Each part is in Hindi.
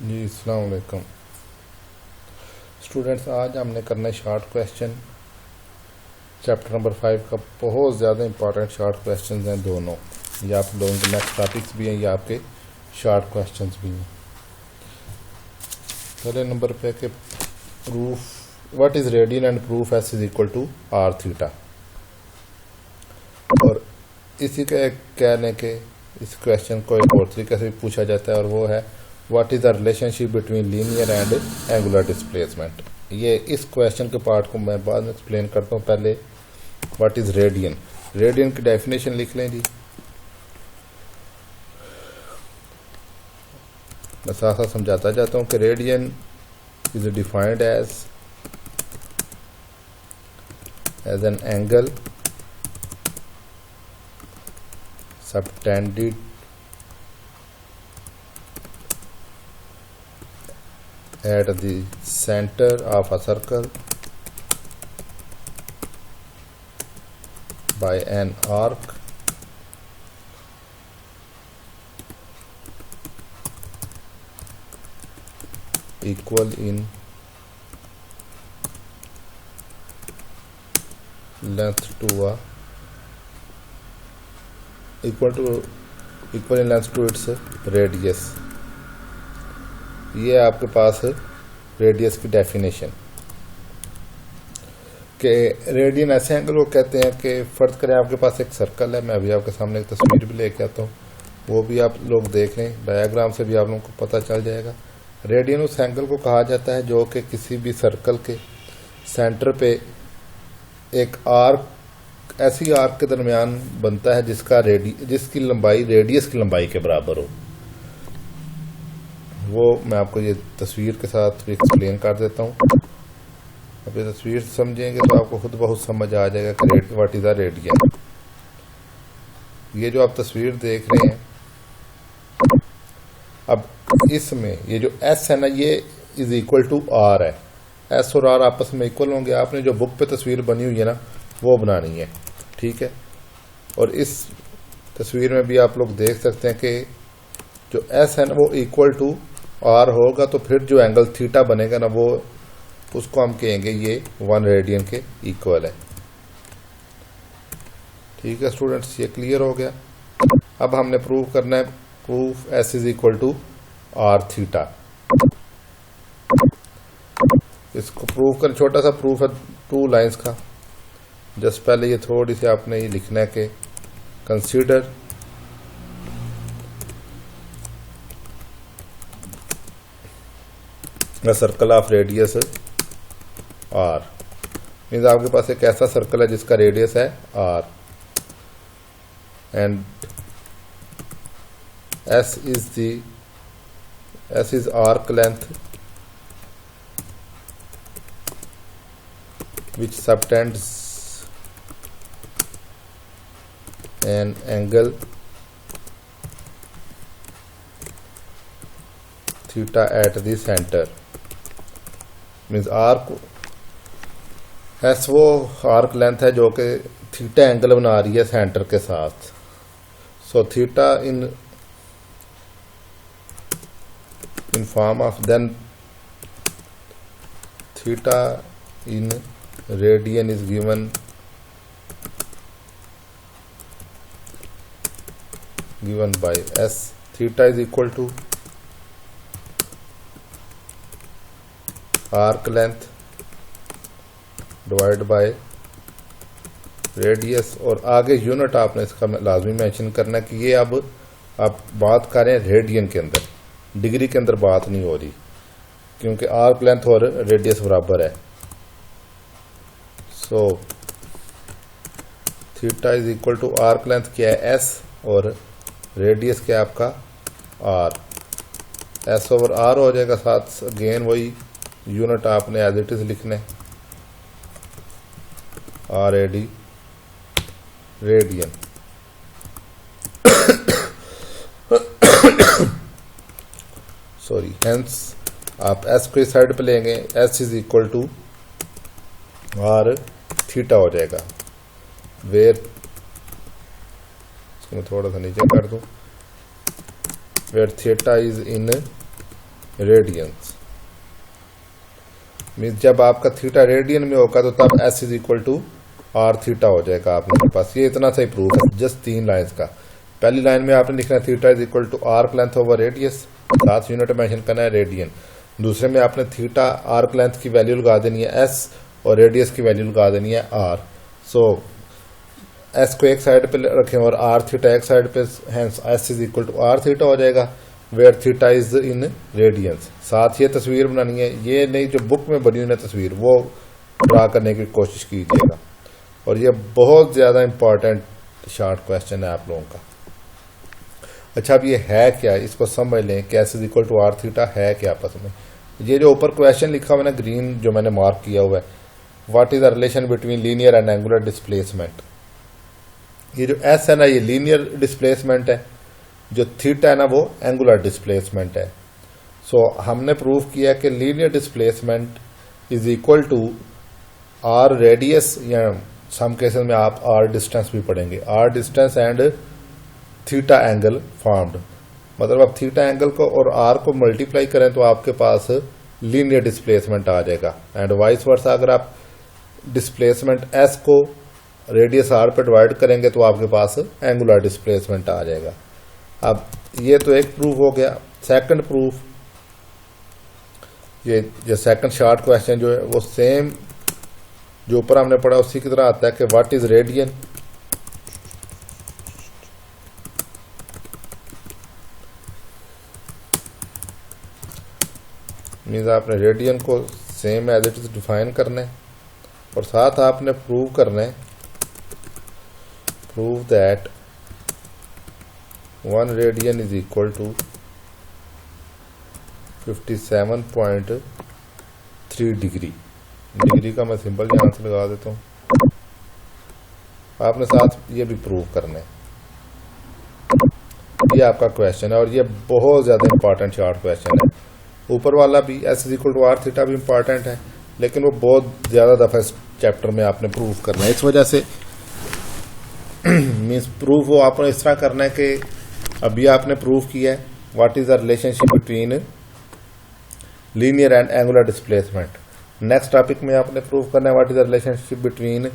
जी अस्सलाम वालेकुम स्टूडेंट्स। आज हमने करना है शॉर्ट क्वेश्चन चैप्टर नंबर 5 का। बहुत ज़्यादा इंपॉर्टेंट शॉर्ट क्वेश्चंस हैं दोनों। ये आप लोगों के नेक्स्ट टॉपिक्स भी हैं, ये आपके शॉर्ट क्वेश्चंस भी हैं। पहले नंबर पे कि proof what is radian and proof S is equal to are theta. और इसी के कहने के इस क्वेश्चन को एक और तरीके से भी पूछा जाता है, और वो है what is the relationship between linear and angular displacement. ये इस क्वेश्चन के पार्ट को मैं बाद में एक्सप्लेन करता हूँ। पहले व्हाट इज रेडियन, रेडियन की डेफिनेशन लिख लें जी। मैं साथ साथ समझाता जाता हूँ कि radian is defined as an angle subtended at the center of a circle by an arc equal in length to a equal in length to its radius. ये आपके पास है रेडियस की डेफिनेशन के रेडियन ऐसे एंगल को कहते हैं कि फर्ज करें आपके पास एक सर्कल है। मैं अभी आपके सामने एक तस्वीर भी लेके आता हूँ, वो भी आप लोग देख लें, डायग्राम से भी आप लोगों को पता चल जाएगा। रेडियन उस एंगल को कहा जाता है जो कि किसी भी सर्कल के सेंटर पे एक आर्क, ऐसी आर्क के दरमियान बनता है जिसकी लंबाई रेडियस की लंबाई के बराबर हो। वो मैं आपको ये तस्वीर के साथ एक्सप्लेन कर देता हूँ। अब ये तस्वीर समझेंगे तो आपको खुद बहुत समझ आ जाएगा कि व्हाट इज द रेडियन। ये जो आप तस्वीर देख रहे हैं, अब इसमें ये जो एस है ना, ये इज इक्वल टू आर है। एस और आर आपस में इक्वल होंगे। आपने जो बुक पे तस्वीर बनी हुई है ना, वो बनानी है, ठीक है। और इस तस्वीर में भी आप लोग देख सकते हैं कि जो एस है ना वो इक्वल टू आर होगा, तो फिर जो एंगल थीटा बनेगा ना, वो उसको हम कहेंगे ये 1 रेडियन के इक्वल है। ठीक है स्टूडेंट्स, ये क्लियर हो गया। अब हमने प्रूव करना है proof S is equal to are theta. इसको प्रूव कर, छोटा सा प्रूफ है 2 लाइंस का। जस्ट पहले ये थोड़ी सी आपने ये लिखना है कि consider the circle of radius R. Means आपके पास एक ऐसा सर्कल है जिसका रेडियस है R and S is arc length which subtends an angle theta at the center। Means arc S वो आर्क लेंथ है जो कि थीटा एंगल बना रही है सेंटर के साथ। So theta in form of then theta in radian is given by s। theta is equal to arc length divided by radius। और आगे यूनिट आपने इसका लाजमी मेंशन करना है कि ये अब आप बात करें रेडियन के अंदर, डिग्री के अंदर बात नहीं हो रही, क्योंकि आर्क लेंथ और रेडियस बराबर है। So theta is equal to arc length क्या है एस, और रेडियस क्या है आपका आर। एस ओवर आर हो जाएगा। साथ अगेन वही यूनिट आपने एज इट इज लिखने, R A D radian. Sorry, hence आप एस को इस साइड पे लेंगे, S is equal to are theta हो जाएगा। वेयर इसको मैं थोड़ा सा नीचे कर दूं, where theta is in radians. Means जब आपका थीटा रेडियन में होगा तो तब S is equal to are theta हो जाएगा आपके पास। ये इतना सही प्रूफ है जस्ट 3 लाइन्स का। पहली लाइन में आपने लिखना है theta is equal to arc length over radius, साथ यूनिट मेंशन करना है रेडियन। दूसरे में आपने थीटा आर्क लेंथ की वैल्यू लगा देनी है एस और रेडियस की वैल्यू लगा देनी है आर। सो एस को एक साइड पे रखें और आर थीटा एक साइड पे, hence S is equal to are theta हो जाएगा, where theta is in radians. साथ ये तस्वीर बनानी है, ये नहीं जो बुक में बनी हुई है तस्वीर वो ड्रा करने की कोशिश कीजिएगा। और ये बहुत ज़्यादा इंपॉर्टेंट शॉर्ट क्वेश्चन है आप लोगों का। अच्छा अब ये है क्या, इसको समझ लें कि S is equal to are theta है क्या आपस में। ये जो ऊपर क्वेश्चन लिखा हुआ है ना ग्रीन जो मैंने मार्क किया हुआ है, what is the relation between linear and angular displacement. ये जो एस है ना ये लीनियर डिस्प्लेसमेंट है, जो थीटा है ना वो एंगुलर डिस्प्लेसमेंट है। सो हमने प्रूव किया कि linear displacement is equal to r radius, या सम केसेस में आप आर डिस्टेंस भी पढ़ेंगे, r distance and theta angle formed. मतलब आप थीटा एंगल को और आर को मल्टीप्लाई करें तो आपके पास लीनियर डिस्प्लेसमेंट आ जाएगा। एंड वाइस वर्सा अगर आप डिस्प्लेसमेंट एस को रेडियस आर पे डिवाइड करेंगे तो आपके पास एंगुलर डिस्प्लेसमेंट आ जाएगा। अब ये तो एक प्रूफ हो गया। सेकंड प्रूफ, ये जो सेकंड शॉर्ट क्वेश्चन जो है वो सेम जो ऊपर हमने पढ़ा उसी की तरह आता है कि व्हाट इज रेडियन। मीन्स आपने रेडियन को same as it is define करना है और साथ आपने प्रूव करना है, prove that 1 radian is equal to 57.3 degree. Degree का मैं सिंपल यहाँ से लगा देता हूँ। आपने साथ ये भी प्रूव करना है। ये आपका क्वेश्चन है और ये बहुत ज़्यादा इंपॉर्टेंट शॉर्ट क्वेश्चन है। ऊपर वाला भी s is equal to are theta भी इंपॉर्टेंट है, लेकिन वो बहुत ज़्यादा दफ़ा इस चैप्टर में आपने प्रूव करना है। इस वजह से मीन्स प्रूफ वो आपने इस तरह करना है कि अभी आपने प्रूव किया है what is the relationship between linear and angular displacement. Next topic में आपने प्रूव करना है what is the relationship between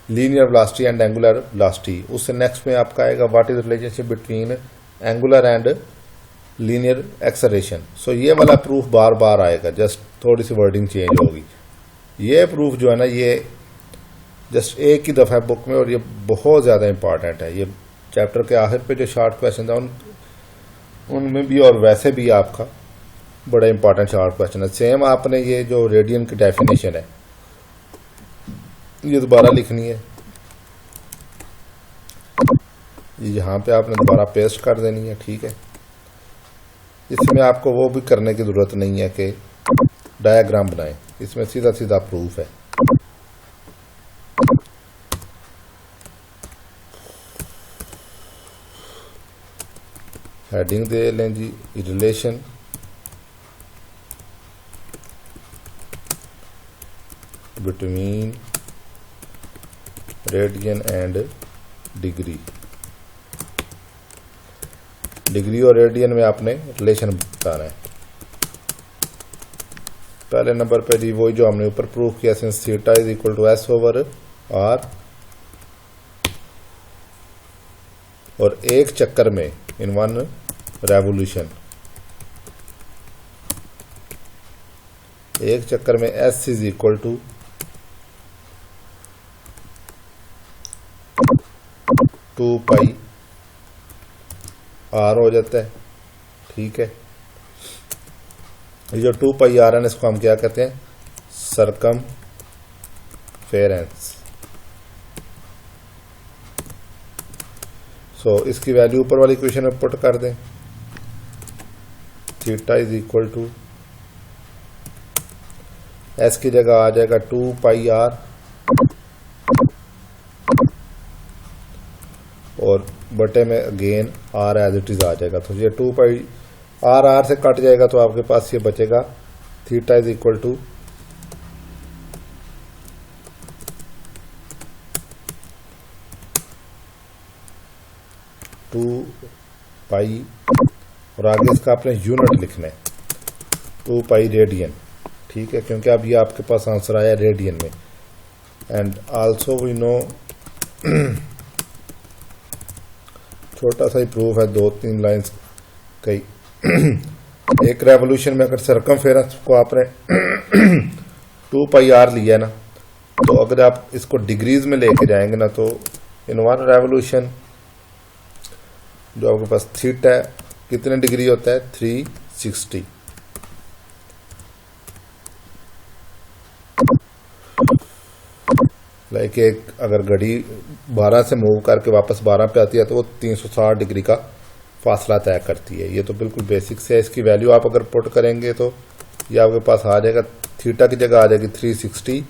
linear velocity and angular velocity. उससे नेक्स्ट में आपका आएगा what is the relationship between angular and linear acceleration. So ये वाला प्रूफ बार बार आएगा, जस्ट थोड़ी सी वर्डिंग चेंज होगी। ये प्रूफ जो है ना ये जस्ट एक ही दफ़ा बुक में और ये बहुत ज़्यादा इंपॉर्टेंट है। ये चैप्टर के आखिर पे जो शॉर्ट क्वेश्चन था उनमें भी और वैसे भी आपका बड़ा इंपॉर्टेंट शॉर्ट क्वेश्चन है। सेम आपने ये जो रेडियन की डेफिनेशन है ये दोबारा लिखनी है, यहाँ पे आपने दोबारा पेस्ट कर देनी है, ठीक है। इसमें आपको वो भी करने की ज़रूरत नहीं है कि डायग्राम बनाएं, इसमें सीधा सीधा प्रूफ है। हेडिंग दे लें जी, relation between radian and degree. Degree और रेडियन में आपने रिलेशन बताना है। पहले नंबर पे जी वही जो हमने ऊपर प्रूफ किया, since theta is equal to s over r, और एक चक्कर में इन 1 रेवोल्यूशन, एक चक्कर में s is equal to 2 pi r हो जाता है, ठीक है। ये जो 2 पाई आर है इसको हम क्या कहते हैं, सरकमफेरेंस। सो इसकी वैल्यू ऊपर वाली इक्वेशन में पुट कर दें, theta is equal to s की जगह आ जाएगा 2 पाई आर, और बटे में again R as it is आ जाएगा। तो ये 2 पाई आर से कट जाएगा तो आपके पास ये बचेगा थीटा इज इक्वल टू 2 पाई, और आगे इसका आपने यूनिट लिखना है। 2 पाई रेडियन, ठीक है, क्योंकि अब ये आपके पास आंसर आया रेडियन में। एंड आल्सो वी नो, छोटा सा ही प्रूफ है, 2-3 लाइंस कई। एक रेवोल्यूशन में अगर सरकमफेरेंस को आपने 2 पाई आर लिया ना, तो अगर आप इसको डिग्रीज में लेके जाएंगे ना, तो इन 1 रेवोल्यूशन जो आपके पास थीटा है कितने डिग्री होता है, 360। लाइक एक अगर घड़ी 12 से मूव करके वापस 12 पे आती है तो वो 360 डिग्री का फासला तय करती है। ये तो बिल्कुल बेसिक से है। इसकी वैल्यू आप अगर पुट करेंगे तो ये आपके पास आ जाएगा, थीटा की जगह आ जाएगी 360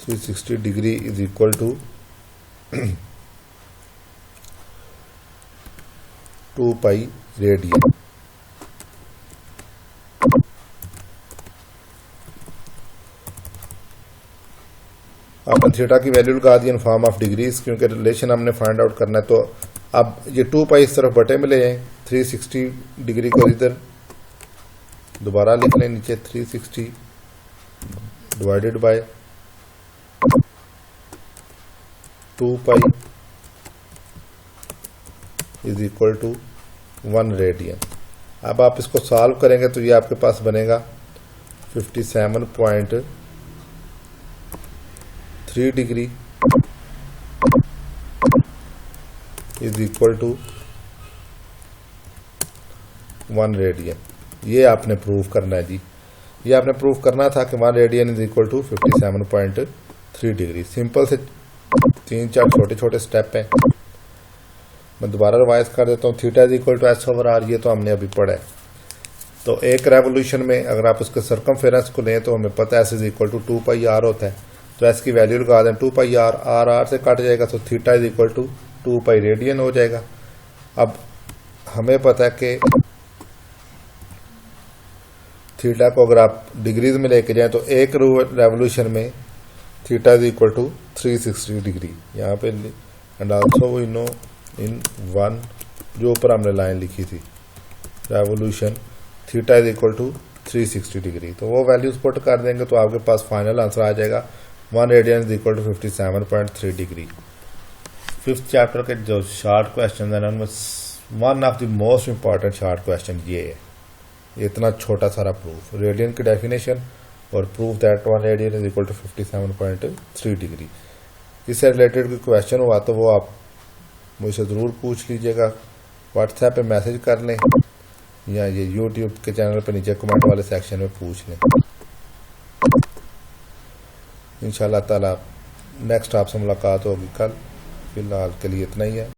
360 degree is equal to 2 pi radian. आपने थीटा की वैल्यू लगा दी इन फॉर्म ऑफ डिग्रीज, क्योंकि रिलेशन हमने फाइंड आउट करना है। तो अब ये 2 पाई इस तरफ बटे में ले जाएं, 360 डिग्री को इधर दोबारा लिख लें नीचे, 360 divided by 2 pi is equal to 1 radian. अब आप इसको सॉल्व करेंगे तो ये आपके पास बनेगा 57.3 degree is equal to 1 radian. ये आपने प्रूव करना है जी, ये आपने प्रूव करना था कि 1 radian is equal to 57.3 degree. Simple से 3-4 छोटे छोटे स्टेप हैं। मैं दोबारा रिवाइज कर देता हूँ। Theta is equal to s over r, ये तो हमने अभी पढ़ा है। तो एक रेवोल्यूशन में अगर आप उसके सरकमफेरेंस को लें तो हमें पता है s is equal to 2 pi r होता है। तो एस की वैल्यू लगा दें, 2 पाई आर, आर आर से कट जाएगा तो theta is equal to 2 pi radian हो जाएगा। अब हमें पता है कि थीटा को अगर आप डिग्रीज में लेके जाएं तो एक रेवोल्यूशन में theta is equal to 360 degree यहाँ पे। And also we know in 1 जो ऊपर हमने लाइन लिखी थी, revolution theta is equal to 360 degree. तो वो वैल्यूज पुट कर देंगे तो आपके पास फाइनल आंसर आ जाएगा 1 radian is equal to 57.3 degree. 5th chapter के जो शॉर्ट क्वेश्चन है उनमें one of the most important short question ये है। इतना छोटा सारा प्रूफ, रेडियन की डेफिनेशन और proof that 1 radian is equal to 57.3 degree. इससे रिलेटेड कोई क्वेश्चन हुआ तो वो आप मुझसे ज़रूर पूछ लीजिएगा, व्हाट्सएप पे मैसेज कर लें या ये यूट्यूब के चैनल पे नीचे कमेंट वाले सेक्शन में पूछ लें। इंशाल्लाह ताला नेक्स्ट आपसे मुलाकात होगी कल। फिलहाल के लिए इतना ही है।